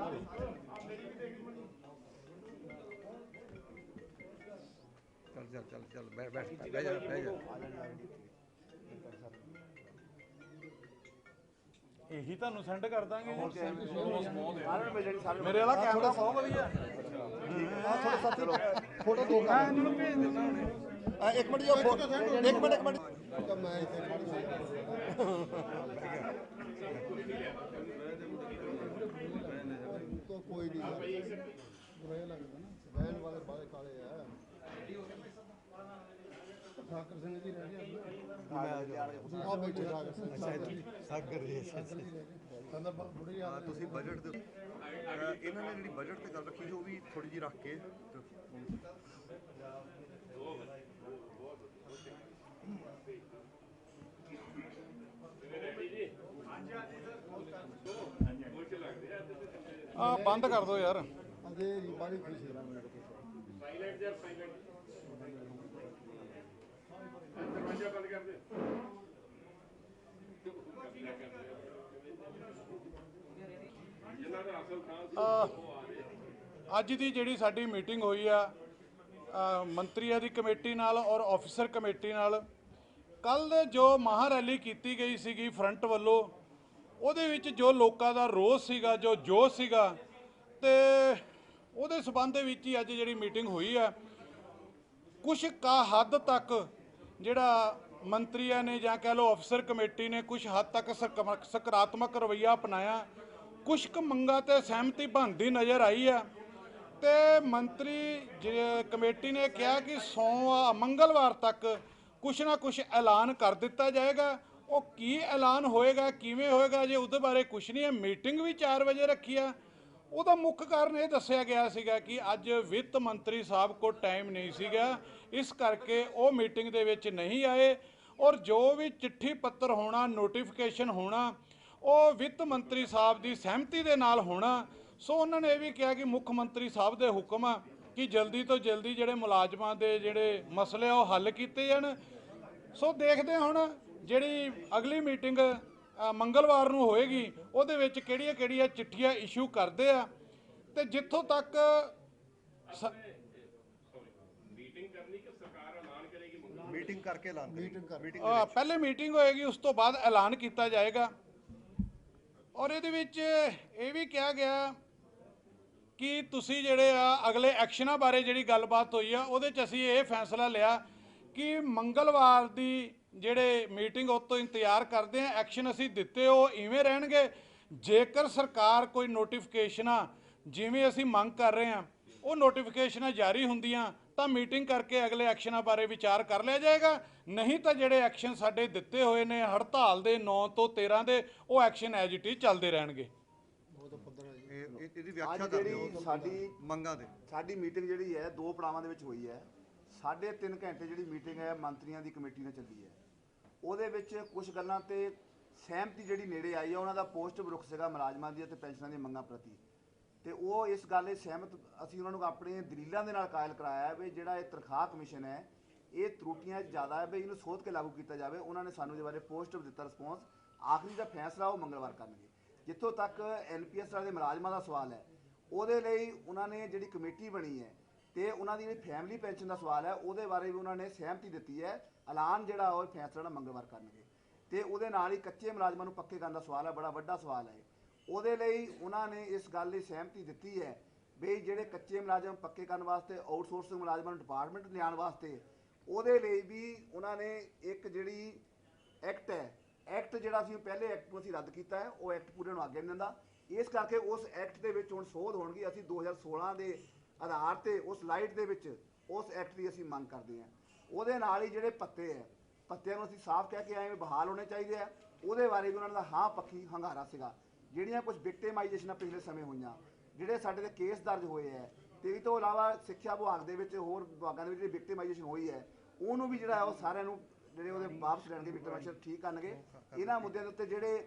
चल चल चल चल बैठ बैठ बह जा बह जा। यही ਤੁਹਾਨੂੰ ਸੈਂਡ ਕਰ ਦਾਂਗੇ ਜੀ। ਮੇਰੇ ਵਾਲਾ ਕੈਮਰਾ ਬਹੁਤ ਵਧੀਆ। थोड़ा सा फोटो दो ਇਹਨਾਂ ਨੂੰ ਭੇਜ ਦਿੰਦਾ ਹੁਣੇ। एक मिनट जो एक मिनट मैं तो कोई नहीं बुरा लगता ना बैल वाले बड़े काले है सागर सिंह जी रह गए हां बैठे सागर जी ਕਹਿੰਦਾ ਬੁੜੀ ਆ ਤੁਸੀਂ ਬਜਟ ਦੇ ਇਹਨਾਂ ਨੇ ਜਿਹੜੀ ਬਜਟ ਤੇ ਗੱਲ ਰੱਖੀ ਉਹ ਵੀ ਥੋੜੀ ਜਿਹੀ ਰੱਖ ਕੇ ਬੰਦ ਕਰ ਦਿਓ ਯਾਰ। ਅਜੇ ਬਾਰੀ ਖੁਸ਼ੀ ਰਾ ਮੇਰੇ ਕੋਲ ਸਾਈਲੈਂਟ ਯਾਰ ਸਾਈਲੈਂਟ ਦਰਵਾਜ਼ਾ ਬੰਦ ਕਰ ਦੇ। ਜਿਨ੍ਹਾਂ ਦਾ ਅਸਲ ਖਾਨ ਅੱਜ ਦੀ ਜਿਹੜੀ ਸਾਡੀ ਮੀਟਿੰਗ ਹੋਈ ਆ ਮੰਤਰੀਆਂ ਦੀ ਕਮੇਟੀ ਨਾਲ ਔਰ ਆਫਿਸਰ ਕਮੇਟੀ ਨਾਲ, ਕੱਲ ਜੋ ਮਹਾਂ ਰੈਲੀ ਕੀਤੀ ਗਈ ਸੀਗੀ ਫਰੰਟ ਵੱਲੋਂ, ਉਹਦੇ ਵਿੱਚ ਜੋ ਲੋਕਾਂ ਦਾ ਰੋਸ ਸੀਗਾ, ਜੋ ਜੋਸ਼ ਸੀਗਾ, ਤੇ ਉਹਦੇ ਸਬੰਧ ਦੇ ਵਿੱਚ ਹੀ ਅੱਜ ਜਿਹੜੀ ਮੀਟਿੰਗ ਹੋਈ ਆ। ਕੁਛ ਕਾ ਹੱਦ ਤੱਕ ਜਿਹੜਾ ਮੰਤਰੀਆਂ ਨੇ ਜਾਂ ਕਹਿ ਲਓ ਅਫਸਰ ਕਮੇਟੀ ਨੇ ਕੁਛ ਹੱਦ ਤੱਕ ਸਕਾਰਾਤਮਕ ਰਵੱਈਆ ਅਪਣਾਇਆ, ਕੁਛ ਕੁ ਮੰਗਾਂ ਤੇ ਸਹਿਮਤੀ ਬਣਦੀ ਨਜ਼ਰ ਆਈ ਆ। ਤੇ ਮੰਤਰੀ ਕਮੇਟੀ ਨੇ ਕਿਹਾ ਕਿ ਮੰਗਲਵਾਰ ਤੱਕ ਕੁਛ ਨਾ ਕੁਛ ਐਲਾਨ ਕਰ ਦਿੱਤਾ ਜਾਏਗਾ। ਉਹ ਕੀ ਐਲਾਨ ਹੋਏਗਾ, ਕਿਵੇਂ ਹੋਏਗਾ, ਜੇ ਉਹਦੇ ਬਾਰੇ ਕੁਛ ਨਹੀਂ ਹੈ। ਮੀਟਿੰਗ ਵੀ 4 ਵਜੇ ਰੱਖੀ ਆ। ਉਹਦਾ ਮੁੱਖ ਕਾਰਨ ਇਹ ਦੱਸਿਆ ਗਿਆ ਸੀਗਾ ਕਿ ਅੱਜ ਵਿੱਤ ਮੰਤਰੀ ਸਾਹਿਬ ਕੋਲ ਟਾਈਮ ਨਹੀਂ ਸੀਗਾ, ਇਸ ਕਰਕੇ ਉਹ ਮੀਟਿੰਗ ਦੇ ਵਿੱਚ ਨਹੀਂ ਆਏ। ਔਰ ਜੋ ਵੀ ਚਿੱਠੀ ਪੱਤਰ ਹੋਣਾ, ਨੋਟੀਫਿਕੇਸ਼ਨ ਹੋਣਾ, ਉਹ ਵਿੱਤ ਮੰਤਰੀ ਸਾਹਿਬ ਦੀ ਸਹਿਮਤੀ ਦੇ ਨਾਲ ਹੋਣਾ। ਸੋ ਉਹਨਾਂ ਨੇ ਇਹ ਵੀ ਕਿਹਾ ਕਿ ਮੁੱਖ ਮੰਤਰੀ ਸਾਹਿਬ ਦੇ ਹੁਕਮ ਆ ਕਿ ਜਲਦੀ ਤੋਂ ਜਲਦੀ ਜਿਹੜੇ ਮੁਲਾਜ਼ਮਾਂ ਦੇ ਜਿਹੜੇ ਮਸਲੇ ਆ ਉਹ ਹੱਲ ਕੀਤੇ ਜਾਣ। ਸੋ ਦੇਖਦੇ ਹੁਣ ਜਿਹੜੀ ਅਗਲੀ ਮੀਟਿੰਗ ਮੰਗਲਵਾਰ ਨੂੰ ਹੋਏਗੀ, ਉਹਦੇ ਵਿੱਚ ਕਿਹੜੀਆਂ ਕਿਹੜੀਆਂ ਚਿੱਠੀਆਂ ਇਸ਼ੂ ਕਰਦੇ ਆ। ਤੇ ਜਿੱਥੋਂ ਤੱਕ ਮੀਟਿੰਗ ਕਰਨੀ ਕਿ ਸਰਕਾਰ ਐਲਾਨ ਕਰੇਗੀ? ਮੀਟਿੰਗ ਕਰਕੇ ਐਲਾਨ ਪਹਿਲੇ ਮੀਟਿੰਗ ਹੋਏਗੀ, ਉਸ ਤੋਂ ਬਾਅਦ ਐਲਾਨ ਕੀਤਾ ਜਾਏਗਾ। ਔਰ ਇਹਦੇ ਵਿੱਚ ਇਹ ਵੀ ਕਿਹਾ ਗਿਆ ਕਿ ਤੁਸੀਂ ਜਿਹੜੇ ਆ ਅਗਲੇ ਐਕਸ਼ਨਾਂ ਬਾਰੇ ਜਿਹੜੀ ਗੱਲਬਾਤ ਹੋਈ ਆ, ਉਹਦੇ 'ਚ ਅਸੀਂ ਇਹ ਫੈਸਲਾ ਲਿਆ ਕਿ ਮੰਗਲਵਾਰ ਦੀ ਜਿਹੜੇ ਮੀਟਿੰਗ ਉਹ ਤੋਂ ਇੰਤਜ਼ਾਰ ਕਰਦੇ ਆ। ਐਕਸ਼ਨ ਅਸੀਂ ਦਿੱਤੇ ਉਹ ਇਵੇਂ ਰਹਿਣਗੇ। ਜੇਕਰ ਸਰਕਾਰ ਕੋਈ ਨੋਟੀਫਿਕੇਸ਼ਨਾਂ ਜਿਵੇਂ ਅਸੀਂ ਮੰਗ ਕਰ ਰਹੇ ਹਾਂ ਉਹ ਨੋਟੀਫਿਕੇਸ਼ਨਾਂ ਜਾਰੀ ਹੁੰਦੀਆਂ ਤਾਂ ਮੀਟਿੰਗ ਕਰਕੇ ਅਗਲੇ ਐਕਸ਼ਨਾਂ ਬਾਰੇ ਵਿਚਾਰ ਕਰ ਲਿਆ ਜਾਏਗਾ। ਨਹੀਂ ਤਾਂ ਜਿਹੜੇ ਐਕਸ਼ਨ ਸਾਡੇ ਦਿੱਤੇ ਹੋਏ ਨੇ ਹੜਤਾਲ ਦੇ 9 ਤੋਂ 13 ਦੇ, ਉਹ ਐਕਸ਼ਨ ਐਜ ਇਟ ਇਜ਼ ਚੱਲਦੇ ਰਹਿਣਗੇ। ਇਹਦੀ ਵਿਆਖਿਆ ਕਰ ਦਿਓ ਸਾਡੀ ਮੰਗਾਂ ਦੇ। ਸਾਡੀ ਮੀਟਿੰਗ ਜਿਹੜੀ ਹੈ 2 ਪੜਾਵਾਂ ਦੇ ਵਿੱਚ ਹੋਈ ਹੈ। 3.5 ਘੰਟੇ ਜਿਹੜੀ ਮੀਟਿੰਗ ਹੈ ਮੰਤਰੀਆਂ ਦੀ ਕਮੇਟੀ ਨਾਲ ਚੱਲੀ ਹੈ। ਉਹਦੇ ਵਿੱਚ ਕੁਝ ਗੱਲਾਂ ਤੇ ਸਹਿਮਤੀ ਜਿਹੜੀ ਨੇੜੇ ਆਈ ਹੈ। ਉਹਨਾਂ ਦਾ ਪੋਜ਼ਿਟਿਵ ਰੁਖ ਸੀਗਾ ਮੁਲਾਜ਼ਮਾਂ ਦੀ ਅਤੇ ਪੈਨਸ਼ਨਾਂ ਦੀਆਂ ਮੰਗਾਂ ਪ੍ਰਤੀ, ਤੇ ਉਹ ਇਸ ਗੱਲ 'ਤੇ ਸਹਿਮਤ ਅਸੀਂ ਉਹਨਾਂ ਨੂੰ ਆਪਣੇ ਦਲੀਲਾਂ ਦੇ ਨਾਲ ਕਾਇਲ ਕਰਾਇਆ ਵੀ ਜਿਹੜਾ ਇਹ ਤਨਖਾਹ ਕਮਿਸ਼ਨ ਹੈ ਇਹ ਤਰੁੱਟੀਆਂ ਜ਼ਿਆਦਾ ਹੈ ਵੀ ਇਹਨੂੰ ਸੋਧ ਕੇ ਲਾਗੂ ਕੀਤਾ ਜਾਵੇ। ਉਹਨਾਂ ਨੇ ਸਾਨੂੰ ਇਹਦੇ ਬਾਰੇ ਪੋਜ਼ਿਟਿਵ ਦਿੱਤਾ ਰਿਸਪੌਂਸ। ਆਖਰੀ ਦਾ ਫੈਸਲਾ ਉਹ ਮੰਗਲਵਾਰ ਕਰਨਗੇ। ਜਿੱਥੋਂ ਤੱਕ NPS ਵਾਲੇ ਮੁਲਾਜ਼ਮਾਂ ਦਾ ਸਵਾਲ ਹੈ, ਉਹਦੇ ਲਈ ਉਹਨਾਂ ਨੇ ਜਿਹੜੀ ਕਮੇਟੀ ਬਣੀ ਹੈ ਤੇ ਉਹਨਾਂ ਦੀ ਜਿਹੜੀ ਫੈਮਿਲੀ ਪੈਨਸ਼ਨ ਦਾ ਸਵਾਲ ਹੈ ਉਹਦੇ ਬਾਰੇ ਵੀ ਉਹਨਾਂ ਨੇ ਸਹਿਮਤੀ ਦਿੱਤੀ ਹੈ। ਐਲਾਨ ਜਿਹੜਾ ਉਹ ਫੈਸਲਾ ਮੰਗਲਵਾਰ ਕਰਨਗੇ। ਤੇ ਉਹਦੇ ਨਾਲ ਹੀ ਕੱਚੇ ਮੁਲਾਜ਼ਮਾਂ ਨੂੰ ਪੱਕੇ ਕਰਨ ਦਾ ਸਵਾਲ ਹੈ, ਬੜਾ ਵੱਡਾ ਸਵਾਲ ਹੈ। ਉਹਦੇ ਲਈ ਉਹਨਾਂ ਨੇ ਇਸ ਗੱਲ ਦੀ ਸਹਿਮਤੀ ਦਿੱਤੀ ਹੈ ਵੀ ਜਿਹੜੇ ਕੱਚੇ ਮੁਲਾਜ਼ਮ ਪੱਕੇ ਕਰਨ ਵਾਸਤੇ ਆਊਟਸੋਰਸਿੰਗ ਮੁਲਾਜ਼ਮਾਂ ਨੂੰ ਡਿਪਾਰਟਮੈਂਟ ਲਿਆਉਣ ਵਾਸਤੇ, ਉਹਦੇ ਲਈ ਵੀ ਉਹਨਾਂ ਨੇ ਇੱਕ ਜਿਹੜੀ ਐਕਟ ਹੈ, ਐਕਟ ਜਿਹੜਾ ਅਸੀਂ ਪਹਿਲੇ ਐਕਟ ਨੂੰ ਅਸੀਂ ਰੱਦ ਕੀਤਾ ਹੈ, ਉਹ ਐਕਟ ਪੂਰੇ ਨੂੰ ਅੱਗੇ ਨਹੀਂ ਦਿੰਦਾ। ਇਸ ਕਰਕੇ ਉਸ ਐਕਟ ਦੇ ਵਿੱਚ ਹੁਣ ਸੋਧ ਹੋਣਗੀ। ਅਸੀਂ 2016 ਦੇ ਆਧਾਰ ਤੇ ਉਸ ਲਾਈਟ ਦੇ ਵਿੱਚ ਉਸ ਐਕਟ ਦੀ ਅਸੀਂ ਮੰਗ ਕਰਦੇ ਹਾਂ। ਉਹਦੇ ਨਾਲ ਹੀ ਜਿਹੜੇ ਭੱਤੇ ਹੈ, ਭੱਤਿਆਂ ਨੂੰ ਅਸੀਂ ਸਾਫ਼ ਕਹਿ ਕੇ ਆਏ ਵੀ ਬਹਾਲ ਹੋਣੇ ਚਾਹੀਦੇ ਆ। ਉਹਦੇ ਬਾਰੇ ਵੀ ਉਹਨਾਂ ਦਾ ਹਾਂ ਪੱਖੀ ਹੰਗਾਰਾ ਸੀਗਾ। ਜਿਹੜੀਆਂ ਕੁਝ ਵਿਕਟਿਮਾਈਜੇਸ਼ਨਾਂ ਪਿਛਲੇ ਸਮੇਂ ਹੋਈਆਂ, ਜਿਹੜੇ ਸਾਡੇ ਤੇ ਕੇਸ ਦਰਜ ਹੋਏ ਹੈ, ਤੇ ਇਸ ਤੋਂ ਇਲਾਵਾ ਸਿੱਖਿਆ ਵਿਭਾਗ ਦੇ ਵਿੱਚ ਹੋਰ ਵਿਭਾਗਾਂ ਦੇ ਵਿੱਚ ਜਿਹੜੀ ਵਿਕਟਿਮਾਈਜੇਸ਼ਨ ਹੋਈ ਹੈ, ਉਹਨੂੰ ਵੀ ਜਿਹੜਾ ਉਹ ਸਾਰਿਆਂ ਨੂੰ ਜਿਹੜੇ ਉਹਦੇ ਵਾਪਸ ਲੈਣਗੇ, ਵਿਕਟਿਮਾਈਜੇਸ਼ਨ ਠੀਕ ਕਰਨਗੇ। ਇਹਨਾਂ ਮੁੱਦਿਆਂ ਦੇ ਉੱਤੇ ਜਿਹੜੇ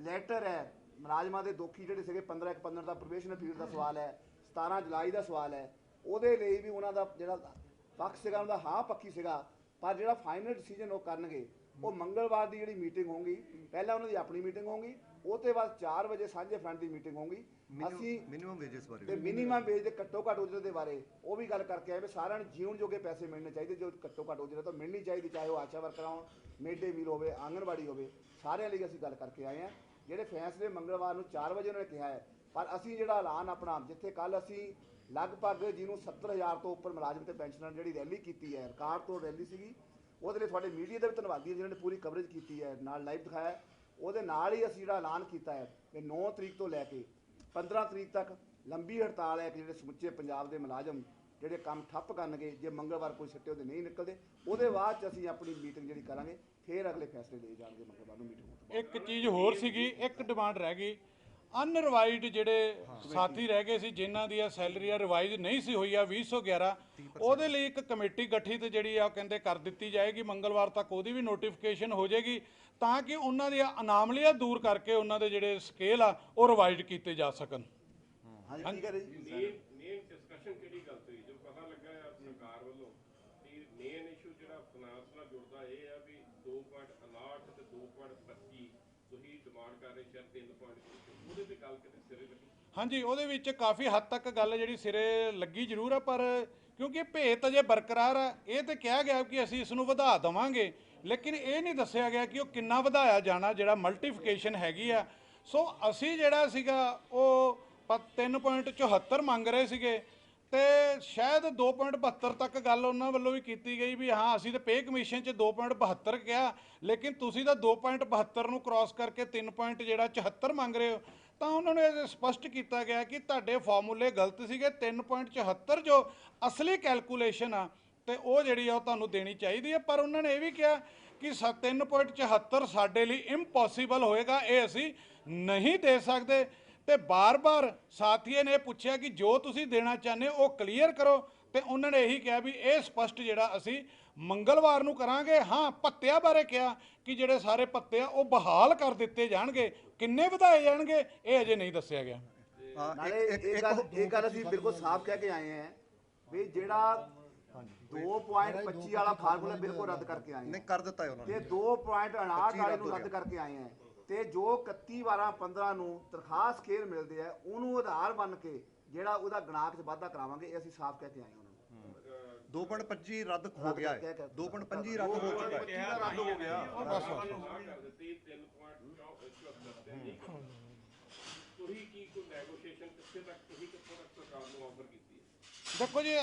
ਲੈਟਰ ਹੈ ਮੁਲਾਜ਼ਮਾਂ ਦੇ ਦੋਖੀ ਜਿਹੜੇ ਸੀਗੇ 15/1/15 ਦਾ ਪ੍ਰੋਬੇਸ਼ਨਲ ਪੀਰੀਅਡ ਦਾ ਸਵਾਲ ਹੈ, 17 ਜੁਲਾਈ ਦਾ ਸਵਾਲ ਹੈ, ਉਹਦੇ ਲਈ ਵੀ ਉਹਨਾਂ ਦਾ ਜਿਹੜਾ ਪੱਖ ਸੀਗਾ ਉਹਨਾਂ ਦਾ ਹਾਂ ਪੱਖੀ ਸੀਗਾ। ਪਰ ਜਿਹੜਾ ਫਾਈਨਲ ਡਿਸੀਜਨ ਉਹ ਕਰਨਗੇ ਉਹ ਮੰਗਲਵਾਰ ਦੀ ਜਿਹੜੀ ਮੀਟਿੰਗ ਹੋਊਗੀ, ਪਹਿਲਾਂ ਉਹਨਾਂ ਦੀ ਆਪਣੀ ਮੀਟਿੰਗ ਹੋਊਗੀ, ਉਹ ਤੋਂ ਬਾਅਦ 4 ਵਜੇ ਸਾਂਝੇ ਫਰੰਟ ਦੀ ਮੀਟਿੰਗ ਹੋਊਗੀ। ਅਸੀਂ ਮਿਨੀਮਮ ਵੇਜਸ ਬਾਰੇ ਤੇ ਮਿਨੀਮਮ ਵੇਜ ਦੇ ਘੱਟੋ ਘੱਟ ਉਜਰਤ ਦੇ ਬਾਰੇ ਉਹ ਵੀ ਗੱਲ ਕਰਕੇ ਆਏ ਵੀ ਸਾਰਿਆਂ ਨੂੰ ਜੀਉਣ ਜੋਗੇ ਪੈਸੇ ਮਿਲਣੇ ਚਾਹੀਦੇ, ਜੋ ਘੱਟੋ ਘੱਟ ਉਜਰਤ ਤਾਂ ਮਿਲਣੀ ਚਾਹੀਦੀ, ਚਾਹੇ ਉਹ ਆਸ਼ਾ ਵਰਕਰ ਹੋਣ, ਮਿਡ ਡੇ ਮੀਲ ਹੋਵੇ, ਆਂਗਣਵਾੜੀ ਹੋਵੇ, ਸਾਰਿਆਂ ਲਈ ਅਸੀਂ ਗੱਲ ਕਰਕੇ ਆਏ ਹਾਂ। ਜਿਹੜੇ ਫੈਸਲੇ ਮੰਗਲਵਾਰ ਨੂੰ 4 ਵਜੇ ਉਹਨਾਂ ਨੇ ਕਿਹਾ ਹੈ, ਪਰ ਅਸੀਂ ਜਿਹੜਾ ਐਲਾਨ ਆਪਣਾ, ਜਿੱਥੇ ਕੱਲ ਅਸੀਂ ਲਗਭਗ ਜਿਹਨੂੰ 70,000 ਤੋਂ ਉੱਪਰ ਮੁਲਾਜ਼ਮ ਤੇ ਪੈਨਸ਼ਨਰ ਜਿਹੜੀ ਰੈਲੀ ਕੀਤੀ ਹੈ, ਰਿਕਾਰਡ ਤੋਂ ਰੈਲੀ ਸੀਗੀ, ਉਹਦੇ ਲਈ ਤੁਹਾਡੇ ਮੀਡੀਆ ਦੇ ਵੀ ਧੰਨਵਾਦੀ ਹੈ ਜਿਨ੍ਹਾਂ ਨੇ ਪੂਰੀ ਕਵਰੇਜ ਕੀਤੀ ਹੈ, ਨਾਲ ਲਾਈਵ ਦਿਖਾਇਆ। ਉਹਦੇ ਨਾਲ ਹੀ ਅਸੀਂ ਜਿਹੜਾ ਐਲਾਨ ਕੀਤਾ ਹੈ ਕਿ 9 ਤਰੀਕ ਤੋਂ ਲੈ ਕੇ 15 ਤਰੀਕ ਤੱਕ ਲੰਬੀ ਹੜਤਾਲ ਹੈ ਕਿ ਜਿਹੜੇ ਸਮੁੱਚੇ ਪੰਜਾਬ ਦੇ ਮੁਲਾਜ਼ਮ ਜਿਹੜੇ ਕੰਮ ਠੱਪ ਕਰਨਗੇ, ਜੇ ਮੰਗਲਵਾਰ ਕੋਈ ਸਿੱਟੇ ਉਹਦੇ ਨਹੀਂ ਨਿਕਲਦੇ, ਉਹਦੇ ਬਾਅਦ 'ਚ ਅਸੀਂ ਆਪਣੀ ਮੀਟਿੰਗ ਜਿਹੜੀ ਕਰਾਂਗੇ, ਫਿਰ ਅਗਲੇ ਫੈਸਲੇ ਲਏ ਜਾਣਗੇ ਮੰਗਲਵਾਰ ਨੂੰ ਮੀਟਿੰਗ। ਇੱਕ ਚੀਜ਼ ਹੋਰ ਸੀਗੀ, ਇੱਕ ਡਿਮਾਂਡ ਰਹਿ ਗਈ, ਅਨਰਿਵਾਈਜ਼ਡ ਜਿਹੜੇ ਸਾਥੀ ਰਹਿ ਗਏ ਸੀ ਜਿਨ੍ਹਾਂ ਦੀ ਸੈਲਰੀ ਰਿਵਾਈਜ਼ ਨਹੀਂ ਸੀ ਹੋਈ ਆ 2011, ਉਹਦੇ ਲਈ ਇੱਕ ਕਮੇਟੀ ਗਠਿਤ ਜਿਹੜੀ ਆ ਉਹ ਕਹਿੰਦੇ ਕਰ ਦਿੱਤੀ ਜਾਏਗੀ, ਮੰਗਲਵਾਰ ਤੱਕ ਉਹਦੀ ਵੀ ਨੋਟੀਫਿਕੇਸ਼ਨ ਹੋ ਜਾਏਗੀ ਤਾਂ ਕਿ ਉਹਨਾਂ ਦੀਆਂ ਅਨਾਮਲੀਆਂ ਦੂਰ ਕਰਕੇ ਉਹਨਾਂ ਦੇ ਜਿਹੜੇ ਸਕੇਲ ਆ ਉਹ ਰਿਵਾਈਜ਼ ਕੀਤੇ ਜਾ ਸਕਣ। ਹਾਂਜੀ ਠੀਕ ਹੈ ਜੀ। ਮੇਨ ਡਿਸਕਸ਼ਨ ਕਿਹੜੀ ਗੱਲ ਤੋਂ ਜੋ ਪਤਾ ਲੱਗਾ ਹੈ ਸਰਕਾਰ ਵੱਲੋਂ ਕਿ ਮੇਨ ਇਸ਼ੂ ਜਿਹੜਾ ਫਾਈਨਾਂਸ ਨਾਲ ਜੁੜਦਾ ਇਹ ਆ ਵੀ 2.59 ਤੇ 2.25 ਤੁਸੀਂ ਡਿਮਾਂਡ ਕਰ ਰਹੇ ਸ਼ਾਇਦ 3.5 ਉਹਦੇ ਤੇ ਗੱਲ ਕਿਤੇ ਸਿਰੇ ਲੱਗੀ। ਹਾਂਜੀ, ਉਹਦੇ ਵਿੱਚ ਕਾਫੀ ਹੱਦ ਤੱਕ ਗੱਲ ਜਿਹੜੀ ਸਿਰੇ ਲੱਗੀ ਜ਼ਰੂਰ ਆ, ਪਰ ਕਿਉਂਕਿ ਭੇਤ ਅਜੇ ਬਰਕਰਾਰ ਆ। ਇਹ ਤੇ ਕਿਹਾ ਗਿਆ ਕਿ ਅਸੀਂ ਇਸ ਨੂੰ ਵਧਾ ਦੇਵਾਂਗੇ, ਲੇਕਿਨ ਇਹ ਨਹੀਂ ਦੱਸਿਆ ਗਿਆ ਕਿ ਉਹ ਕਿੰਨਾ ਵਧਾਇਆ ਜਾਣਾ, ਜਿਹੜਾ ਮਲਟੀਫਿਕੇਸ਼ਨ ਹੈਗੀ ਆ। ਸੋ ਅਸੀਂ ਜਿਹੜਾ ਸੀਗਾ ਉਹ 3.74 ਮੰਗ ਰਹੇ ਸੀਗੇ ਤੇ ਸ਼ਾਇਦ 2.72 ਤੱਕ ਗੱਲ ਉਹਨਾਂ ਵੱਲੋਂ ਵੀ ਕੀਤੀ ਗਈ ਵੀ ਹਾਂ ਅਸੀਂ ਤਾਂ ਪੇ ਕਮਿਸ਼ਨ 'ਚ 2.72 ਕਿਹਾ, ਲੇਕਿਨ ਤੁਸੀਂ ਤਾਂ 2.72 ਨੂੰ ਕ੍ਰਾਸ ਕਰਕੇ 3.74 ਮੰਗ ਰਹੇ ਹੋ। ਤਾਂ ਉਹਨਾਂ ਨੇ ਇਹ ਸਪਸ਼ਟ ਕੀਤਾ ਗਿਆ ਕਿ ਤੁਹਾਡੇ ਫਾਰਮੂਲੇ ਗਲਤ ਸੀਗੇ, 3.74 ਜੋ ਅਸਲੀ ਕੈਲਕੂਲੇਸ਼ਨ ਆ ਤੇ ਉਹ ਜਿਹੜੀ ਆ ਉਹ ਤੁਹਾਨੂੰ ਦੇਣੀ ਚਾਹੀਦੀ ਹੈ। ਪਰ ਉਹਨਾਂ ਨੇ ਇਹ ਵੀ ਕਿਹਾ ਕਿ 3.74 ਸਾਡੇ ਲਈ ਇੰਪੋਸੀਬਲ ਹੋਏਗਾ, ਇਹ ਅਸੀਂ ਨਹੀਂ ਦੇ ਸਕਦੇ। ਤੇ ਬਾਰ-ਬਾਰ ਸਾਥੀਆਂ ਨੇ ਪੁੱਛਿਆ ਕਿ ਜੋ ਤੁਸੀਂ ਦੇਣਾ ਚਾਹੁੰਦੇ ਹੋ ਉਹ ਕਲੀਅਰ ਕਰੋ, ਤੇ ਉਹਨਾਂ ਨੇ ਇਹੀ ਕਿਹਾ ਵੀ ਇਹ ਸਪਸ਼ਟ ਜਿਹੜਾ ਅਸੀਂ ਮੰਗਲਵਾਰ ਨੂੰ ਕਰਾਂਗੇ। ਹਾਂ, ਭੱਤਿਆਂ ਬਾਰੇ ਕਿਹਾ ਕਿ ਜਿਹੜੇ ਸਾਰੇ ਭੱਤੇ ਆ ਉਹ ਬਹਾਲ ਕਰ ਦਿੱਤੇ ਜਾਣਗੇ, ਕਿੰਨੇ ਵਧਾਏ ਜਾਣਗੇ ਇਹ ਅਜੇ ਨਹੀਂ ਦੱਸਿਆ ਗਿਆ। ਨਾਲੇ ਇਹ ਗੱਲ ਅਸੀਂ ਬਿਲਕੁਲ ਸਾਫ਼ ਕਹਿ ਕੇ ਆਏ ਹਾਂ ਵੀ ਜਿਹੜਾ 2.25 ਵਾਲਾ ਫਾਰਮੂਲਾ ਬਿਲਕੁਲ ਰੱਦ ਕਰਕੇ ਆਏ ਨਹੀਂ ਕਰ ਦਿੱਤਾ ਹੈ ਉਹਨਾਂ ਨੇ ਤੇ 2.59 ਵਾਲੇ ਨੂੰ ਰੱਦ ਕਰਕੇ ਆਏ ਹਾਂ ਤੇ ਜੋ 31/12/15 ਨੂੰ ਤਨਖਾਹ ਸਕੇਲ ਮਿਲਦੇ ਆ ਉਹਨੂੰ ਆਧਾਰ ਬਣ ਕੇ ਜਿਹੜਾ ਉਹਦਾ ਗਣਾਕ 'ਚ ਵਾਧਾ ਕਰਾਵਾਂਗੇ, ਇਹ ਅਸੀਂ ਸਾਫ਼ ਕਹਿ ਕੇ ਆਏ ਉਹਨਾਂ ਨੂੰ। 2.25 ਰੱਦ ਹੋ ਗਿਆ ਹੈ, 2.25 ਰੱਦ ਹੋ ਚੁੱਕਾ ਹੈ। ਰੱਦ ਹੋ ਗਿਆ ਬਸ ਕਰ ਦਿੱਤੀ 3.74 ਤੇ ਨਹੀਂ ਤੁਸੀਂ ਕੀ ਕੋਈ ਨੈਗੋਸ਼ੀਏਸ਼ਨ ਕਿੱਥੇ ਤੱਕ ਤੁਸੀਂ ਕਿੱਥੋਂ ਤੱਕ ਸਰਕਾਰ ਨੂੰ ਆਫਰ ਕੀਤੀ ਹੈ? ਦੇਖੋ ਜੀ,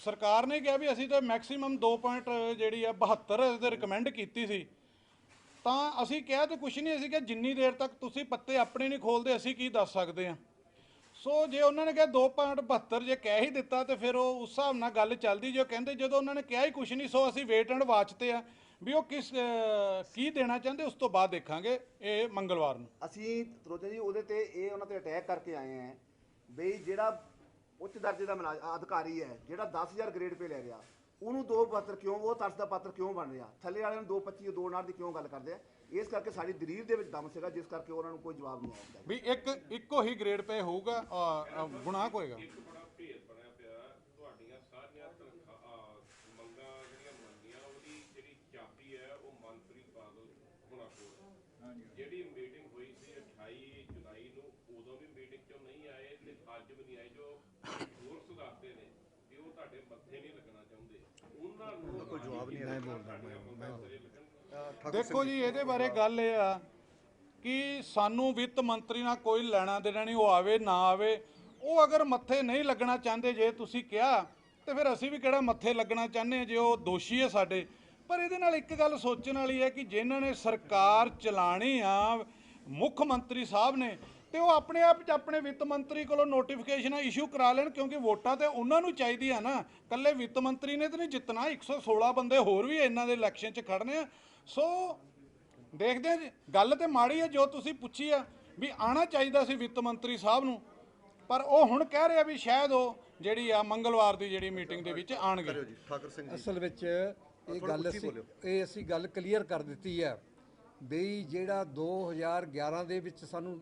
ਸਰਕਾਰ ਨੇ ਕਿਹਾ ਵੀ ਅਸੀਂ ਤਾਂ ਮੈਕਸਿਮਮ 2 ਜਿਹੜੀ ਆ 72 ਦੇ ਰਿਕਮੈਂਡ ਕੀਤੀ ਸੀ, ਤਾਂ ਅਸੀਂ ਕਿਹਾ ਤੇ ਕੁਛ ਨਹੀਂ, ਅਸੀਂ ਕਿ ਜਿੰਨੀ ਦੇਰ ਤੱਕ ਤੁਸੀਂ ਪੱਤੇ ਆਪਣੇ ਨਹੀਂ ਖੋਲਦੇ ਅਸੀਂ ਕੀ ਦੱਸ ਸਕਦੇ ਹਾਂ। ਸੋ ਜੇ ਉਹਨਾਂ ਨੇ ਕਿਹਾ 2.72 ਜੇ ਕਹਿ ਹੀ ਦਿੱਤਾ ਤੇ ਫਿਰ ਉਹ ਉਸ ਹਿਸਾਬ ਨਾਲ ਗੱਲ ਚੱਲਦੀ, ਜੋ ਕਹਿੰਦੇ ਜਦੋਂ ਉਹਨਾਂ ਨੇ ਕਿਹਾ ਹੀ ਕੁਛ ਨਹੀਂ। ਸੋ ਅਸੀਂ ਵੇਟ ਐਂਡ ਵਾਚ ਤੇ ਆ ਵੀ ਉਹ ਕੀ ਦੇਣਾ ਚਾਹੁੰਦੇ, ਉਸ ਤੋਂ ਬਾਅਦ ਦੇਖਾਂਗੇ ਇਹ ਮੰਗਲਵਾਰ ਨੂੰ। ਅਸੀਂ ਤਰੋਜਾ ਜੀ ਉਹਦੇ ਤੇ ਇਹ ਉਹਨਾਂ ਤੇ ਅਟੈਕ ਕਰਕੇ ਆਏ ਹਾਂ ਬਈ ਜਿਹੜਾ ਉੱਚ ਦਰਜੇ ਦਾ ਅਧਿਕਾਰੀ ਹੈ ਜਿਹੜਾ 10,000 ਗ੍ਰੇਡ ਪੇ ਲੈ ਰਿਹਾ ਉਹਨੂੰ 2.72 ਕਿਉਂ, ਉਹ ਤਰਸ ਦਾ ਪਾਤਰ ਕਿਉਂ ਬਣ ਰਿਹਾ, ਥੱਲੇ ਵਾਲਿਆਂ ਨੂੰ 2.25 2.59 ਦੀ ਕਿਉਂ ਗੱਲ ਕਰਦੇ ਆ। ਇਸ ਕਰਕੇ ਸਾਡੀ ਦਲੀਲ ਦੇ ਵਿੱਚ ਦਮ ਸੀਗਾ, ਜਿਸ ਕਰਕੇ ਉਹਨਾਂ ਨੂੰ ਕੋਈ ਜਵਾਬ ਨਹੀਂ ਆਇਆ ਵੀ ਇੱਕੋ ਹੀ ਗ੍ਰੇਡ ਪੇ ਹੋਊਗਾ, ਗੁਨਾਹ ਹੋਏਗਾ। ਇੱਕ ਬੜਾ ਭੇਦ ਬਣਿਆ ਪਿਆ ਤੁਹਾਡੀਆਂ ਸਾਰੀਆਂ ਮੰਗਾਂ ਜਿਹੜੀਆਂ ਮੰਗੀਆਂ ਉਹਦੀ ਜਿਹੜੀ ਚਾਬੀ ਹੈ ਉਹ ਮਨਪ੍ਰੀਤ ਬਾਦਲ ਹੋਣਾ ਕੋਲ। ਜਿਹੜੀ ਮੀਟਿੰਗ ਹੋਈ ਸੀ 28 ਜੁਲਾਈ ਨੂੰ ਉਦੋਂ ਵੀ ਮੀਟਿੰਗ 'ਚੋਂ ਨਹੀਂ ਆਏ ਤੇ ਅੱਜ ਵੀ ਨਹੀਂ ਆਏ, ਜੋ ਹੋਰ ਸੁਧਾਰਦੇ ਨੇ ਕਿ ਉਹ ਤੁਹਾਡੇ ਮੱਥੇ ਨਹੀਂ ਲੱਗਣਾ ਚਾਹੁੰਦੇ, ਉਹਨਾਂ ਨੂੰ ਕੋਈ ਜਵਾਬ ਨਹੀਂ ਆਇਆ। ਦੇਖੋ ਜੀ, ਇਹਦੇ ਬਾਰੇ ਗੱਲ ਇਹ ਆ ਕਿ ਸਾਨੂੰ ਵਿੱਤ ਮੰਤਰੀ ਨਾਲ ਕੋਈ ਲੈਣਾ ਦੇਣਾ ਨਹੀਂ, ਉਹ ਆਵੇ ਨਾ ਆਵੇ। ਉਹ ਅਗਰ ਮੱਥੇ ਨਹੀਂ ਲੱਗਣਾ ਚਾਹੁੰਦੇ, ਜੇ ਤੁਸੀਂ ਕਿਹਾ ਤੇ ਫਿਰ ਅਸੀਂ ਵੀ ਕਿਹੜਾ ਮੱਥੇ ਲੱਗਣਾ ਚਾਹੁੰਦੇ ਹਾਂ ਜੇ ਉਹ ਦੋਸ਼ੀ ਹੈ ਸਾਡੇ। ਪਰ ਇਹਦੇ ਨਾਲ ਇੱਕ ਗੱਲ ਸੋਚਣ ਵਾਲੀ ਹੈ ਕਿ ਜਿਨ੍ਹਾਂ ਨੇ ਸਰਕਾਰ ਚਲਾਣੀ ਆ, ਮੁੱਖ ਮੰਤਰੀ ਸਾਹਿਬ ਨੇ, ਤੇ ਉਹ ਆਪਣੇ ਆਪ 'ਚ ਆਪਣੇ ਵਿੱਤ ਮੰਤਰੀ ਕੋਲੋਂ ਨੋਟੀਫਿਕੇਸ਼ਨ ਇਸ਼ੂ ਕਰਾ ਲੈਣ, ਕਿਉਂਕਿ ਵੋਟਾਂ ਤੇ ਉਹਨਾਂ ਨੂੰ ਚਾਹੀਦੀਆਂ ਨਾ, ਇਕੱਲੇ ਵਿੱਤ ਮੰਤਰੀ ਨੇ ਤਾਂ ਨਹੀਂ ਜਿੱਤਣਾ, 116 ਬੰਦੇ ਹੋਰ ਵੀ ਇਹਨਾਂ ਦੇ ਇਲੈਕਸ਼ਨ 'ਚ ਖੜਨੇ ਆ। ਸੋ ਦੇਖਦੇ ਆ ਜੀ, ਗੱਲ ਤੇ ਮਾੜੀ ਹੈ ਜੋ ਤੁਸੀਂ ਪੁੱਛੀ ਆ ਵੀ ਆਉਣਾ ਚਾਹੀਦਾ ਸੀ ਵਿੱਤ ਮੰਤਰੀ ਸਾਹਿਬ ਨੂੰ, ਪਰ ਉਹ ਹੁਣ ਕਹਿ ਰਿਹਾ ਵੀ ਸ਼ਾਇਦ ਉਹ ਜਿਹੜੀ ਆ ਮੰਗਲਵਾਰ ਦੀ ਜਿਹੜੀ ਮੀਟਿੰਗ ਦੇ ਵਿੱਚ ਆਣਗੇ। ਠਾਕਰ ਸਿੰਘ ਜੀ, ਅਸਲ ਵਿੱਚ ਅਸੀਂ ਗੱਲ ਕਲੀਅਰ ਕਰ ਦਿੱਤੀ ਹੈ ਬਈ ਜਿਹੜਾ 2011 ਦੇ ਵਿੱਚ ਸਾਨੂੰ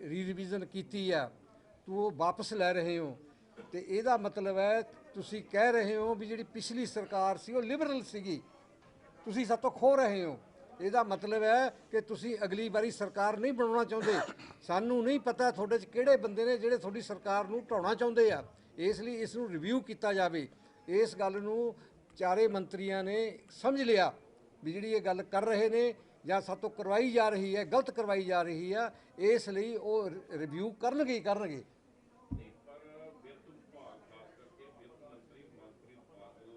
ਰਿਵੀਜ਼ਨ ਕੀਤੀ ਹੈ ਤੂੰ ਉਹ ਵਾਪਸ ਲੈ ਰਹੇ ਹੋ, ਤੇ ਇਹਦਾ ਮਤਲਬ ਹੈ ਤੁਸੀਂ ਕਹਿ ਰਹੇ ਹੋ ਵੀ ਜਿਹੜੀ ਪਿਛਲੀ ਸਰਕਾਰ ਸੀ ਉਹ ਲਿਬਰਲ ਸੀਗੀ, ਤੁਸੀਂ ਸਾਡੇ ਤੋਂ ਖੋ ਰਹੇ ਹੋ। ਇਹਦਾ ਮਤਲਬ ਹੈ ਕਿ ਤੁਸੀਂ ਅਗਲੀ ਵਾਰੀ ਸਰਕਾਰ ਨਹੀਂ ਬਣਾਉਣਾ ਚਾਹੁੰਦੇ। ਸਾਨੂੰ ਨਹੀਂ ਪਤਾ ਤੁਹਾਡੇ 'ਚ ਕਿਹੜੇ ਬੰਦੇ ਨੇ ਜਿਹੜੇ ਤੁਹਾਡੀ ਸਰਕਾਰ ਨੂੰ ਢਾਉਣਾ ਚਾਹੁੰਦੇ ਆ। ਇਸ ਲਈ ਇਸ ਨੂੰ ਰਿਵਿਊ ਕੀਤਾ ਜਾਵੇ। ਇਸ ਗੱਲ ਨੂੰ ਚਾਰੇ ਮੰਤਰੀਆਂ ਨੇ ਸਮਝ ਲਿਆ ਵੀ ਜਿਹੜੀ ਇਹ ਗੱਲ ਕਰ ਰਹੇ ਨੇ ਜਾਂ ਸਾਤੋਂ ਕਰਵਾਈ ਜਾ ਰਹੀ ਹੈ, ਗਲਤ ਕਰਵਾਈ ਜਾ ਰਹੀ ਆ। ਇਸ ਲਈ ਉਹ ਰਿਵਿਊ ਕਰਨਗੇ ਹੀ ਕਰਨਗੇ। ਪਰ ਵਿੱਤ ਵਿਭਾਗ ਖਾਸ ਕਰਕੇ ਵਿੱਤ ਮੰਤਰੀ ਮਨਪ੍ਰੀਤ ਬਾਦਲ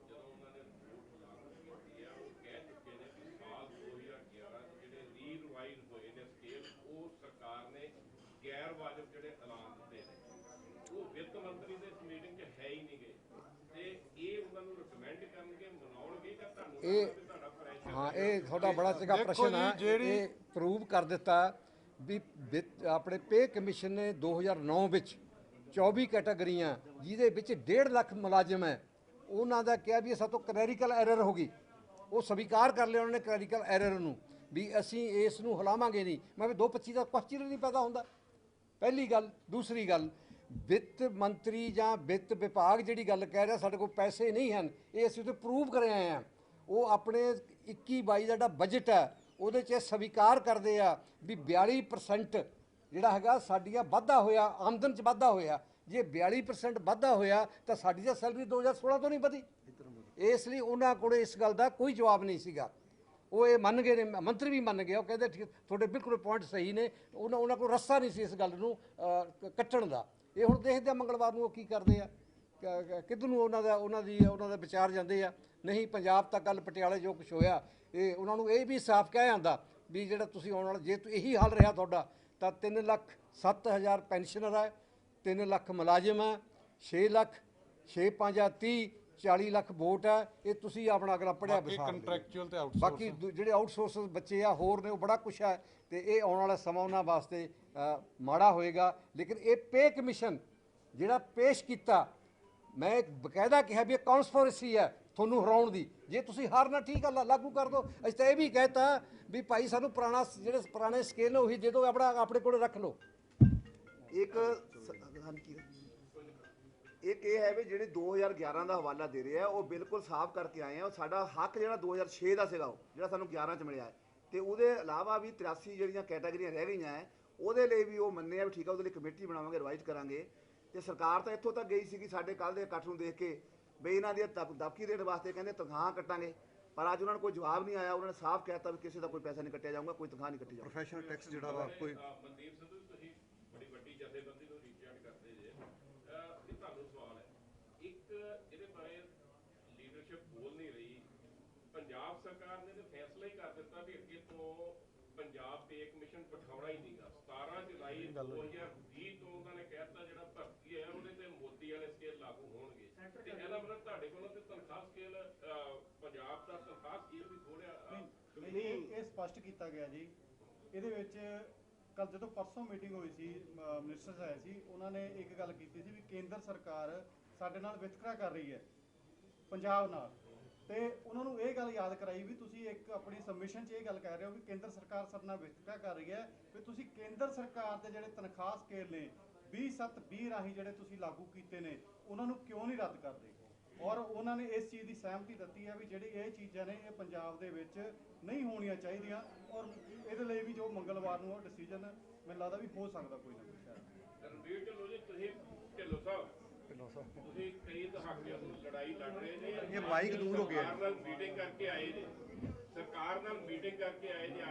ਜਦੋਂ ਉਹਨਾਂ ਨੇ ਰਿਪੋਰਟ ਲਾਗੂ ਕੀਤੀ ਹੈ ਉਹ ਕਹਿ ਚੁੱਕੇ ਨੇ ਕਿ ਸਾਲ 2011 ਜਿਹੜੇ ਰੀਰਿਵਾਈਜ਼ ਹੋਏ ਨੇ ਸਕੇਲ ਉਹ ਸਰਕਾਰ ਨੇ ਗੈਰ ਵਾਜਬ ਜਿਹੜੇ ਐਲਾਨ ਦਿੱਤੇ ਨੇ ਉਹ ਵਿੱਤ ਮੰਤਰੀ ਦੇ ਮੀਟਿੰਗ 'ਚ ਹੈ ਹੀ ਨਹੀਂ ਗਏ ਤੇ ਇਹ ਉਹਨਾਂ ਨੂੰ ਰਿਕਮੈਂਡ ਕਰਨਗੇ ਮਨਾਉਣਗੇ ਜਾਂ ਤੁਹਾਨੂੰ ਤੁਹਾਡਾ ਪ੍ਰੈਸ਼ਰ। ਹਾਂ, ਇਹ ਤੁਹਾਡਾ ਬੜਾ ਚੰਗਾ ਪ੍ਰਸ਼ਨ ਆ। ਇਹ ਪ੍ਰੂਵ ਕਰ ਦਿੱਤਾ ਵੀ ਆਪਣੇ ਪੇ ਕਮਿਸ਼ਨ ਨੇ 2009 ਵਿੱਚ 24 ਕੈਟਾਗਰੀਆਂ ਜਿਹਦੇ ਵਿੱਚ 1.5 ਲੱਖ ਮੁਲਾਜ਼ਮ ਹੈ ਉਹਨਾਂ ਦਾ ਕਿਹਾ ਵੀ ਇਹ ਸਭ ਤੋਂ ਕਲੈਰੀਕਲ ਐਰਰ ਹੋ ਗਈ। ਉਹ ਸਵੀਕਾਰ ਕਰ ਲਿਆ ਉਹਨਾਂ ਨੇ ਕਲੈਰੀਕਲ ਐਰਰ ਨੂੰ ਵੀ ਅਸੀਂ ਇਸ ਨੂੰ ਹਿਲਾਵਾਂਗੇ ਨਹੀਂ। ਮੈਂ ਵੀ 225 ਦਾ ਕੁਐਸਚਨ ਨਹੀਂ ਪੈਦਾ ਹੁੰਦਾ, ਪਹਿਲੀ ਗੱਲ। ਦੂਸਰੀ ਗੱਲ, ਵਿੱਤ ਮੰਤਰੀ ਜਾਂ ਵਿੱਤ ਵਿਭਾਗ ਜਿਹੜੀ ਗੱਲ ਕਹਿ ਰਿਹਾ ਸਾਡੇ ਕੋਲ ਪੈਸੇ ਨਹੀਂ ਹਨ, ਇਹ ਅਸੀਂ ਉਹਤੇ ਪ੍ਰੂਵ ਕਰ ਆਏ ਹਾਂ। ਉਹ ਆਪਣੇ 21-22 ਦਾ ਜਿਹੜਾ ਬਜਟ ਹੈ ਉਹਦੇ 'ਚ ਸਵੀਕਾਰ ਕਰਦੇ ਆ ਵੀ 42% ਜਿਹੜਾ ਹੈਗਾ ਸਾਡੀਆਂ ਵਾਧਾ ਹੋਇਆ, ਆਮਦਨ 'ਚ ਵਾਧਾ ਹੋਇਆ। ਜੇ 42% ਵਾਧਾ ਹੋਇਆ ਤਾਂ ਸਾਡੀ ਤਾਂ ਸੈਲਰੀ 2016 ਤੋਂ ਨਹੀਂ ਵਧੀ। ਇਸ ਲਈ ਉਹਨਾਂ ਕੋਲ ਇਸ ਗੱਲ ਦਾ ਕੋਈ ਜਵਾਬ ਨਹੀਂ ਸੀਗਾ। ਉਹ ਇਹ ਮੰਨ ਗਏ ਨੇ, ਮੰਤਰੀ ਵੀ ਮੰਨ ਗਏ। ਉਹ ਕਹਿੰਦੇ ਠੀਕ, ਤੁਹਾਡੇ ਬਿਲਕੁਲ ਪੁਆਇੰਟ ਸਹੀ ਨੇ। ਉਹਨਾਂ ਕੋਲ ਰਸਤਾ ਨਹੀਂ ਸੀ ਇਸ ਗੱਲ ਨੂੰ ਕੱਟਣ ਦਾ। ਇਹ ਹੁਣ ਦੇਖਦੇ ਆ ਮੰਗਲਵਾਰ ਨੂੰ ਉਹ ਕੀ ਕਰਦੇ ਆ, ਕਿੱਧਰ ਨੂੰ ਉਹਨਾਂ ਦਾ ਵਿਚਾਰ ਜਾਂਦੇ ਆ। ਨਹੀਂ, ਪੰਜਾਬ ਤੱਕ ਗੱਲ ਪਟਿਆਲੇ ਜੋ ਕੁਛ ਹੋਇਆ ਇਹ ਉਹਨਾਂ ਨੂੰ ਇਹ ਵੀ ਸਾਫ਼ ਕਹਿ ਜਾਂਦਾ ਵੀ ਜਿਹੜਾ ਤੁਸੀਂ ਆਉਣ ਵਾਲਾ ਜੇ ਇਹੀ ਹਾਲ ਰਿਹਾ ਤੁਹਾਡਾ ਤਾਂ 3,07,000 ਪੈਨਸ਼ਨਰ ਹੈ, 3 ਲੱਖ ਮੁਲਾਜ਼ਮ ਹੈ, 6 ਲੱਖ 6-5-30 40 ਲੱਖ ਵੋਟ ਹੈ। ਇਹ ਤੁਸੀਂ ਆਪਣਾ ਅਗਲਾ ਪੜ੍ਹਿਆ ਵਿਸਾਰ ਕੰਟਰੈਕਚੁਅਲ ਤੇ ਆਊਟਸੋਰਸ ਬਾਕੀ ਜਿਹੜੇ ਆਊਟਸੋਰਸ ਬੱਚੇ ਆ ਹੋਰ ਨੇ ਉਹ ਬੜਾ ਕੁਛ ਹੈ ਤੇ ਇਹ ਆਉਣ ਵਾਲਾ ਸਮਾਂ ਉਹਨਾਂ ਵਾਸਤੇ ਮਾੜਾ ਹੋਏਗਾ। ਲੇਕਿਨ ਇਹ ਪੇ ਕਮਿਸ਼ਨ ਜਿਹੜਾ ਪੇਸ਼ ਕੀਤਾ, ਮੈਂ ਬਕਾਇਦਾ ਕਿਹਾ ਵੀ ਇਹ ਕੌਨਸਪੀਰੇਸੀ ਹੈ ਤੁਹਾਨੂੰ ਹਰਾਉਣ ਦੀ। ਜੇ ਤੁਸੀਂ ਹਾਰਨਾ ਠੀਕ ਆ, ਲਾਗੂ ਕਰ ਦਿਓ। ਅਸੀਂ ਤਾਂ ਇਹ ਵੀ ਕਹਿਤਾ ਵੀ ਭਾਈ ਸਾਨੂੰ ਜਿਹੜੇ ਪੁਰਾਣੇ ਸਕੇਲ ਨੇ ਉਹੀ ਦੇ ਦਿਓ, ਆਪਣੇ ਕੋਲ ਰੱਖ ਲਓ। ਇੱਕ ਇਹ ਹੈ ਵੀ ਜਿਹੜੇ 2011 ਦਾ ਹਵਾਲਾ ਦੇ ਰਿਹਾ ਉਹ ਬਿਲਕੁਲ ਸਾਫ਼ ਕਰਕੇ ਆਏ ਆ। ਉਹ ਸਾਡਾ ਹੱਕ ਜਿਹੜਾ 2006 ਦਾ ਸੀਗਾ ਉਹ ਜਿਹੜਾ ਸਾਨੂੰ 11 ਚ ਮਿਲਿਆ ਹੈ ਤੇ ਉਹਦੇ ਇਲਾਵਾ ਵੀ 83 ਜਿਹੜੀਆਂ ਕੈਟਾਗਰੀਆਂ ਰਹਿ ਗਈਆਂ ਹੈ ਉਹਦੇ ਲਈ ਵੀ ਉਹ ਮੰਨੇ ਆ ਵੀ ਠੀਕ ਆ, ਉਹਦੇ ਲਈ ਕਮੇਟੀ ਬਣਾਵਾਂਗੇ, ਰਿਵਾਈਜ਼ ਕਰਾਂਗੇ। ਤੇ ਸਰਕਾਰ ਤਾਂ ਇੱਥੋਂ ਤੱਕ ਗਈ ਸੀਗੀ ਸਾਡੇ ਕੱਲ੍ਹ ਦੇ ਇਕੱਠ ਨੂੰ ਦੇਖ ਕੇ ਬਈ ਇਹਨਾਂ ਦੀ ਦਬਕੀ ਦੇਣ ਵਾਸਤੇ ਕਹਿੰਦੇ ਤਨਖਾਹਾਂ ਕੱਟਾਂਗੇ, ਪਰ ਅੱਜ ਉਹਨਾਂ ਨੂੰ ਕੋਈ ਜਵਾਬ ਨਹੀਂ ਆਇਆ। ਉਹਨਾਂ ਨੇ ਸਾਫ਼ ਕਹਿਤਾ ਵੀ ਕਿਸੇ ਦਾ ਕੋਈ ਪੈਸਾ ਨਹੀਂ ਕੱਟਿਆ ਜਾਊਗਾ, ਕੋਈ ਤਨਖਾਹ ਨਹੀਂ ਕੱਟੀ ਜਾਊਗੀ। ਪ੍ਰੋਫੈਸ਼ਨਲ ਟੈਕਸ ਜਿਹੜਾ ਵਾ ਕੋਈ ਮਨਦੀਪ ਸਿੱਧੂ ਤੁਸੀਂ ਬੜੀ ਵੱਡੀ ਜਥੇਬੰਦੀ ਨੂੰ ਰੀਚ ਆਊਟ ਕਰਦੇ ਜੇ, ਇਹ ਤੁਹਾਨੂੰ ਸਵਾਲ ਹੈ। ਇੱਕ ਇਹਦੇ ਬਾਰੇ ਲੀਡਰਸ਼ਿਪ ਬੋਲ ਨਹੀਂ ਰਹੀ। ਪੰਜਾਬ ਸਰਕਾਰ ਨੇ ਤਾਂ ਫੈਸਲਾ ਹੀ ਕਰ ਦਿੱਤਾ ਵੀ ਅੱਗੇ ਤੋਂ ਪੰਜਾਬ ਪੇ ਕਮਿਸ਼ਨ ਬਿਠਾਉਣਾ ਹੀ ਨਹੀਂਗਾ। 17 ਜੁਲਾਈ 2020 ਤੋਂ ਉਹਨਾਂ ਨੇ ਕਹਿਤਾ ਜਿਹੜਾ ਭਰਤੀ ਹੈ ਉਹਦੇ ਤੇ ਮੋਦੀ ਵਾਲੇ ਸਕੇਲ ਲਾਗੂ ਹੋਣਗੇ ਤੇ ਇਹਦਾ ਮਤਲਬ ਤੁਹਾਡੇ ਕੋਲੋਂ ਤੇ ਤਨਖਾਹ ਸਕੇਲ ਪੰਜਾਬ ਦਾ ਤਨਖਾਹ ਸਕੇਲ ਵੀ ਥੋੜ੍ਹਾ ਨਹੀਂ, ਇਹ ਸਪਸ਼ਟ ਕੀਤਾ ਗਿਆ ਜੀ। ਇਹਦੇ ਵਿੱਚ ਕੱਲ ਜਦੋਂ ਪਰਸੋਂ ਮੀਟਿੰਗ ਹੋਈ ਸੀ, ਮਿਨਿਸਟਰਸ ਆਏ ਸੀ, ਉਹਨਾਂ ਨੇ ਇੱਕ ਗੱਲ ਕੀਤੀ ਸੀ ਵੀ ਕੇਂਦਰ ਸਰਕਾਰ ਸਾਡੇ ਨਾਲ ਵਿਤਕਰਾ ਕਰ ਰਹੀ ਹੈ ਪੰਜਾਬ ਨਾਲ, ਤੇ ਉਹਨਾਂ ਨੂੰ ਇਹ ਗੱਲ ਯਾਦ ਕਰਾਈ ਵੀ ਤੁਸੀਂ ਇੱਕ ਆਪਣੀ ਸਬਮਿਸ਼ਨ 'ਚ ਇਹ ਗੱਲ ਕਹਿ ਰਹੇ ਹੋ ਵੀ ਕੇਂਦਰ ਸਰਕਾਰ ਸਾਡੇ ਨਾਲ ਵਿਤਕਰਾ ਕਰ ਰਹੀ ਹੈ, ਵੀ ਤੁਸੀਂ ਕੇਂਦਰ ਸਰਕਾਰ ਦੇ ਜਿਹੜੇ ਤਨਖਾਹ ਸਕੇਲ ਨੇ 20/7/20 ਰਾਹੀਂ ਜਿਹੜੇ ਤੁਸੀਂ ਲਾਗੂ ਕੀਤੇ ਨੇ ਉਹਨਾਂ ਨੂੰ ਕਿਉਂ ਨਹੀਂ ਰੱਦ ਕਰਦੇ। ਔਰ ਉਹਨਾਂ ਨੇ ਇਸ ਚੀਜ਼ ਦੀ ਸਹਿਮਤੀ ਦਿੱਤੀ ਹੈ ਵੀ ਜਿਹੜੀ ਇਹ ਚੀਜ਼ਾਂ ਨੇ ਇਹ ਪੰਜਾਬ ਦੇ ਵਿੱਚ ਨਹੀਂ ਹੋਣੀਆਂ ਚਾਹੀਦੀਆਂ। ਔਰ ਇਹਦੇ ਲਈ ਵੀ ਜੋ ਮੰਗਲਵਾਰ ਨੂੰ ਉਹ ਡਿਸੀਜਨ ਮੈਨੂੰ ਲੱਗਦਾ ਵੀ ਹੋ ਸਕਦਾ ਕੋਈ ਨਾ ਕੋਈ ਸ਼ਾਇਦ। ਰਣਬੀਰ ਢਿੱਲੋਂ ਜੀ, ਤੁਸੀਂ ਢਿੱਲੋਂ ਸਾਹਿਬ ਤੁਸੀਂ ਕਈ ਦਹਾਕਿਆਂ ਤੋਂ ਲੜਾਈ ਲੜ ਰਹੇ ਨੇ। ਇਹ ਮਾਈਕ ਦੂਰ ਹੋ ਗਿਆ। ਸਰਕਾਰ ਨਾਲ ਮੀਟਿੰਗ ਕਰਕੇ ਆਏ ਨੇ, ਸਰਕਾਰ ਨਾਲ ਮੀਟਿੰਗ ਕਰਕੇ ਆਏ ਨੇ।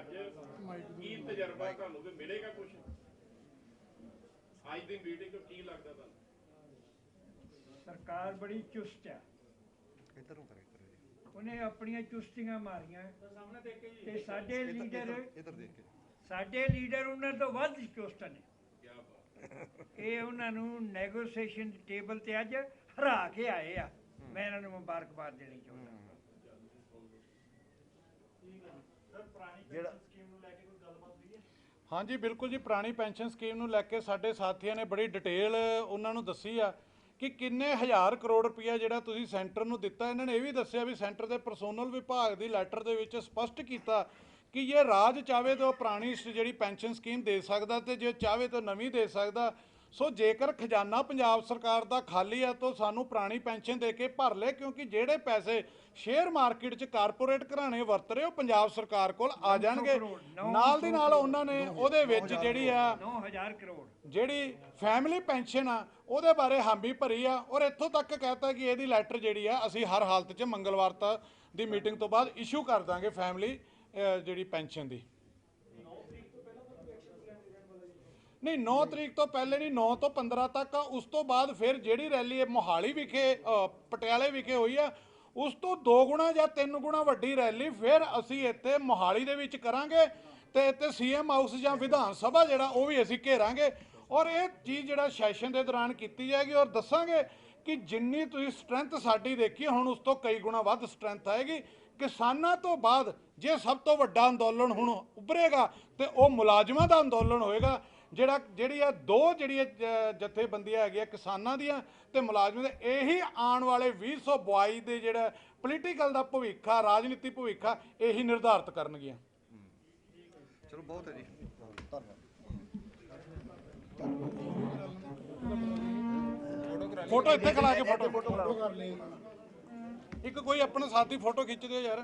ਅੱਜ ਕੀ ਤਜਰਬਾ ਤੁਹਾਨੂੰ ਵੀ ਮਿਲੇਗਾ ਕੁਝ ਅੱਜ ਦੀ ਮੀਟਿੰਗ ਤੋਂ ਕੀ ਲੱਗਦਾ ਤੁਹਾਨੂੰ? ਸਰਕਾਰ ਬੜੀ ਚੁਸਤ ਆ, ਇੱਧਰ ਨੂੰ ਕਰੇ ਉਹਨੇ ਆਪਣੀਆਂ ਚੁਸਤੀਆਂ ਮਾਰੀਆਂ ਤੇ ਸਾਡੇ ਇੱਧਰ ਦੇਖ ਕੇ ਸਾਡੇ ਲੀਡਰ ਉਹਨਾਂ ਤੋਂ ਵੱਧ ਚੁਸਤ ਨੇ। ਇਹ ਉਹਨਾਂ ਨੂੰ ਨੈਗੋਸੀਏਸ਼ਨ ਟੇਬਲ ਤੇ ਅੱਜ ਹਰਾ ਕੇ ਆਏ ਆ। ਮੈਂ ਇਹਨਾਂ ਨੂੰ ਮੁਬਾਰਕਬਾਦ ਦੇਣੀ ਚਾਹੁੰਦਾ। ਹਾਂਜੀ ਬਿਲਕੁਲ ਜੀ, ਪੁਰਾਣੀ ਪੈਨਸ਼ਨ ਸਕੀਮ ਨੂੰ ਲੈ ਕੇ ਸਾਡੇ ਸਾਥੀਆਂ ਨੇ ਬੜੀ ਡਿਟੇਲ ਉਹਨਾਂ ਨੂੰ ਦੱਸੀ ਆ ਕਿ ਕਿੰਨੇ ਹਜ਼ਾਰ ਕਰੋੜ ਰੁਪਈਆ ਜਿਹੜਾ ਤੁਸੀਂ ਸੈਂਟਰ ਨੂੰ ਦਿੱਤਾ। ਇਹਨਾਂ ਨੇ ਇਹ ਵੀ ਦੱਸਿਆ ਵੀ ਸੈਂਟਰ ਦੇ ਪਰਸੋਨਲ ਵਿਭਾਗ ਦੀ ਲੈਟਰ ਦੇ ਵਿੱਚ ਸਪਸ਼ਟ ਕੀਤਾ ਕਿ ਜੇ ਰਾਜ ਚਾਹਵੇ ਤਾਂ ਪੁਰਾਣੀ ਜਿਹੜੀ ਪੈਨਸ਼ਨ ਸਕੀਮ ਦੇ ਸਕਦਾ ਤੇ ਜੇ ਚਾਹਵੇ ਤਾਂ ਨਵੀਂ ਦੇ ਸਕਦਾ। ਸੋ ਜੇਕਰ ਖਜ਼ਾਨਾ ਪੰਜਾਬ ਸਰਕਾਰ ਦਾ ਖਾਲੀ ਹੈ ਤਾਂ ਸਾਨੂੰ ਪੁਰਾਣੀ ਪੈਨਸ਼ਨ ਦੇ ਕੇ ਭਰ ਲੈ, ਕਿਉਂਕਿ ਜਿਹੜੇ ਪੈਸੇ ਸ਼ੇਅਰ ਮਾਰਕੀਟ 'ਚ ਕਾਰਪੋਰੇਟ ਘਰਾਣੇ ਵਰਤ ਰਹੇ ਉਹ ਪੰਜਾਬ ਸਰਕਾਰ ਕੋਲ ਆ ਜਾਣਗੇ। ਨਾਲ ਦੀ ਨਾਲ ਉਹਨਾਂ ਨੇ ਉਹਦੇ ਵਿੱਚ ਜਿਹੜੀ ਆ 9000 ਕਰੋੜ ਜਿਹੜੀ ਫੈਮਿਲੀ ਪੈਨਸ਼ਨ ਆ ਉਹਦੇ ਬਾਰੇ ਹਾਮੀ ਭਰੀ ਆ, ਔਰ ਇੱਥੋਂ ਤੱਕ ਕਹਿਤਾ ਕਿ ਇਹਦੀ ਲੈਟਰ ਜਿਹੜੀ ਆ ਅਸੀਂ ਹਰ ਹਾਲਤ 'ਚ ਮੰਗਲਵਾਰ ਦੀ ਮੀਟਿੰਗ ਤੋਂ ਬਾਅਦ ਇਸ਼ੂ ਕਰ ਦਾਂਗੇ ਫੈਮਿਲੀ ਜਿਹੜੀ ਪੈਨਸ਼ਨ ਦੀ। ਨਹੀਂ 9 ਤਰੀਕ ਤੋਂ ਪਹਿਲੇ ਨਹੀਂ, 9 ਤੋਂ 15 ਤੱਕ ਆ। ਉਸ ਤੋਂ ਬਾਅਦ ਫਿਰ ਜਿਹੜੀ ਰੈਲੀ ਹੈ ਮੋਹਾਲੀ ਵਿਖੇ ਪਟਿਆਲੇ ਵਿਖੇ ਹੋਈ ਆ, ਉਸ ਤੋਂ 2 ਗੁਣਾ ਜਾਂ 3 ਗੁਣਾ ਵੱਡੀ ਰੈਲੀ ਫਿਰ ਅਸੀਂ ਇੱਥੇ ਮੋਹਾਲੀ ਦੇ ਵਿੱਚ ਕਰਾਂਗੇ ਤੇ ਇੱਥੇ ਸੀਐਮ ਹਾਊਸ ਜਾਂ ਵਿਧਾਨ ਸਭਾ ਜਿਹੜਾ ਉਹ ਵੀ ਅਸੀਂ ਘੇਰਾਂਗੇ। ਔਰ ਇਹ ਚੀਜ਼ ਜਿਹੜਾ ਸੈਸ਼ਨ ਦੇ ਦੌਰਾਨ ਕੀਤੀ ਜਾਏਗੀ ਔਰ ਦੱਸਾਂਗੇ ਕਿ ਜਿੰਨੀ ਤੁਸੀਂ ਸਟਰੈਂਥ ਸਾਡੀ ਦੇਖੀ ਹੁਣ ਉਸ ਤੋਂ ਕਈ ਗੁਣਾ ਵੱਧ ਸਟਰੈਂਥ ਆਏਗੀ। ਕਿਸਾਨਾਂ ਤੋਂ ਬਾਅਦ ਜੇ ਸਭ ਤੋਂ ਵੱਡਾ ਅੰਦੋਲਨ ਹੁਣ ਉੱਭਰੇਗਾ ਤੇ ਉਹ ਮੁਲਾਜ਼ਮਾਂ ਦਾ ਅੰਦੋਲਨ ਹੋਏਗਾ। ਜਿਹੜੀ ਆ ਦੋ ਜਥੇਬੰਦੀਆਂ ਹੈਗੀਆਂ ਕਿਸਾਨਾਂ ਦੀਆਂ ਤੇ ਮੁਲਾਜ਼ਮਾਂ ਦੇ, ਇਹੀ ਆਉਣ ਵਾਲੇ 2022 ਦੇ ਜਿਹੜਾ ਪੋਲੀਟੀਕਲ ਦਾ ਭਵਿੱਖ ਆ, ਰਾਜਨੀਤੀ ਭਵਿੱਖ ਆ, ਇਹੀ ਨਿਰਧਾਰਿਤ ਕਰਨਗੀਆਂ। ਚਲੋ ਬਹੁਤ ਹੈ ਜੀ, ਫੋਟੋ ਇੱਥੇ ਖਲਾ ਕੇ ਫੋਟੋ ਇੱਕ ਕੋਈ ਆਪਣਾ ਸਾਥੀ ਫੋਟੋ ਖਿੱਚ ਦਿਓ ਯਾਰ।